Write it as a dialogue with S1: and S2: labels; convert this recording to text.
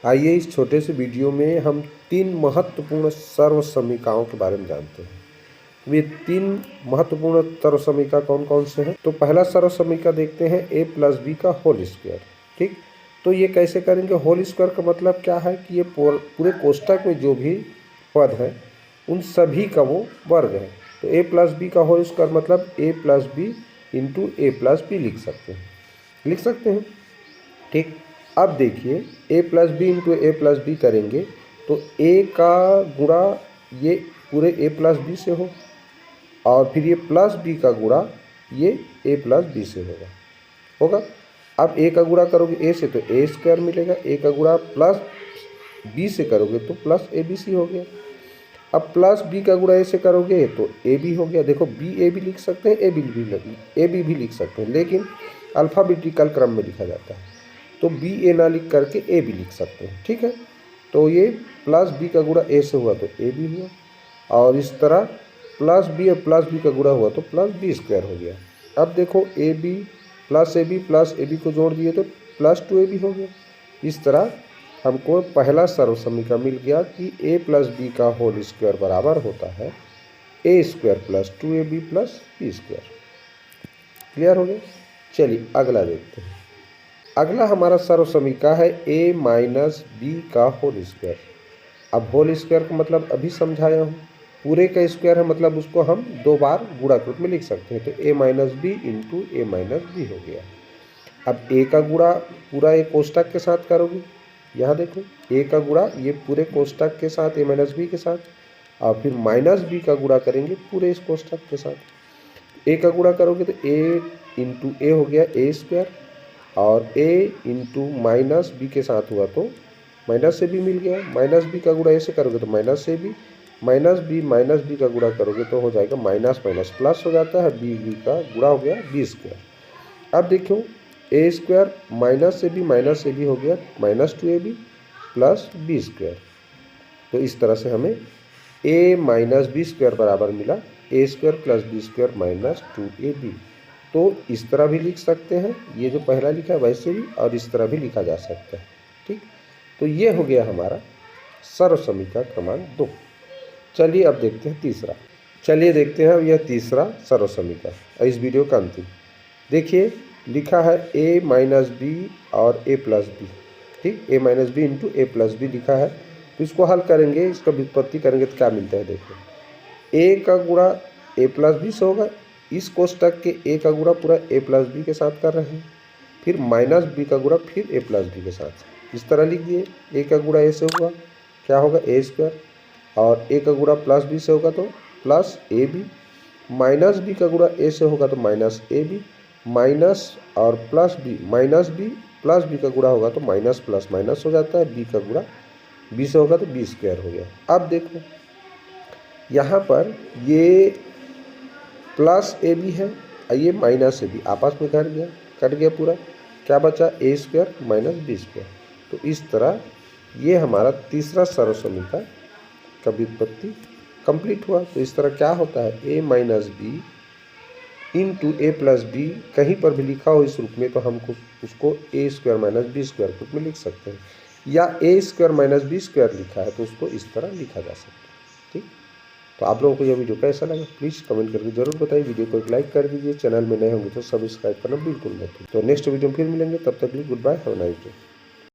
S1: आइए इस छोटे से वीडियो में हम 3 महत्वपूर्ण सर्वसमीकाओं के बारे में जानते हैं। वे 3 महत्वपूर्ण सर्वसमीका कौन कौन से हैं? तो पहला सर्वसमीका देखते हैं a प्लस बी का होल स्क्वायर। ठीक, तो ये कैसे करेंगे? होल स्क्वायर का मतलब क्या है कि ये पूरे कोष्ठक में जो भी पद है उन सभी का वो वर्ग है। तो a प्लस बी का होल स्क्वायर मतलब a plus B into A plus B लिख सकते हैं। ठीक, अब देखिए a plus B into A plus B करेंगे तो a का गुणा ये पूरे a प्लस बी से हो और फिर ये प्लस b का गुणा ये a प्लस बी से होगा। अब a का गुणा करोगे a से तो a स्क्वायर मिलेगा, a का गुणा प्लस b से करोगे तो प्लस ए बी सी हो गया। अब प्लस b का गुणा a से करोगे तो a b हो गया। देखो b a भी लिख सकते हैं, a b भी लिख सकते हैं, लेकिन अल्फ़ाबेटिकल क्रम में लिखा जाता है तो बी ए ना लिख करके ए भी लिख सकते हैं। ठीक है, तो ये प्लस बी का गुणा ए से हुआ तो ए बी हुआ, और इस तरह प्लस बी का गुणा हुआ तो प्लस बी स्क्वायर हो गया। अब देखो A B plus A B को जोड़ दिए तो प्लस 2ab हो गया। इस तरह हमको पहला सर्वसमीका मिल गया कि a प्लस बी का होल स्क्वायर बराबर होता है a square plus 2ab plus B square. Clear हो गया? चलिए अगला देखते हैं। अगला हमारा सर्वसमीका है a माइनस बी का होल स्क्वायर। अब होल स्क्वायर का मतलब अभी समझाया हूँ, पूरे का स्क्वायर है मतलब उसको हम 2 बार गुणा के रूप में लिख सकते हैं। तो a minus B into A minus B हो गया। अब a का गुणा पूरा एक कोष्ठक के साथ करोगे, यहाँ देखो a का गुणा ये पूरे कोष्ठक के साथ a माइनस बी के साथ, और फिर माइनस बी का गुणा करेंगे पूरे इस कोष्ठक के साथ। a का गुणा करोगे तो a इंटू ए हो गया a स्क्वायर, और a इंटू माइनस बी के साथ हुआ तो माइनस से बी मिल गया। माइनस बी का गुणा ए से करोगे तो माइनस से बी, माइनस बी का गुणा करोगे तो हो जाएगा माइनस माइनस प्लस हो जाता है, बी का गुणा हो गया बी स्क्वायर। अब देखो ए स्क्वायर माइनस से बी हो गया minus 2ab plus B square. तो इस तरह से हमें a माइनस बी स्क्वायर बराबर मिला A square plus B square minus 2ab। तो इस तरह भी लिख सकते हैं, ये जो पहला लिखा है वैसे भी, और इस तरह भी लिखा जा सकता है। ठीक, तो ये हो गया हमारा सर्वसमीका क्रमांक 2। चलिए अब देखते हैं तीसरा। चलिए देखते हैं अब यह तीसरा सर्वसमीका और इस वीडियो का अंतिम। देखिए लिखा है a माइनस बी और a प्लस बी। ठीक, a minus B into A plus B लिखा है, तो इसको हल करेंगे, इसका व्युत्पत्ति करेंगे तो क्या मिलता है? देखो a का गुणा a प्लस बी से होगा, इस कोष्ठक के a का गुणा पूरा a प्लस बी के साथ कर रहे हैं, फिर माइनस b का गुणा फिर a प्लस बी के साथ। इस तरह लिख दिए, a का गुणा a से हुआ क्या होगा a स्क्वायर, और a का गुणा प्लस b से होगा तो plus A B, minus b का गुणा a से होगा तो माइनस ए बी, माइनस और plus b, minus b plus b का गुणा होगा तो माइनस प्लस माइनस हो जाता है, b का गुणा b से होगा तो b स्क्वायर हो गया। अब देखो यहाँ पर ये प्लस ए बी है और ये माइनस ए बी आपस में कट गया पूरा, क्या बचा? ए स्क्वायर माइनस बी स्क्वायर। तो इस तरह ये हमारा तीसरा सर्वसमीका का व्युत्पत्ति कंप्लीट हुआ। तो इस तरह क्या होता है, a minus B into A plus B कहीं पर भी लिखा हो इस रूप में तो हमको उसको ए स्क्वायर माइनस बी स्क्वायर के रूप में लिख सकते हैं, या ए स्क्वायर माइनस बी स्क्वायर लिखा है तो उसको इस तरह लिखा जा सकता है। ठीक, तो आप लोगों को यह वीडियो कैसा लगा प्लीज़ कमेंट करके जरूर बताइए। वीडियो को एक लाइक कर दीजिए, चैनल में नए होंगे तो सब्सक्राइब करना बिल्कुल मत भूलिए। तो नेक्स्ट वीडियो में फिर मिलेंगे, तब तक के लिए goodbye, have a nice day.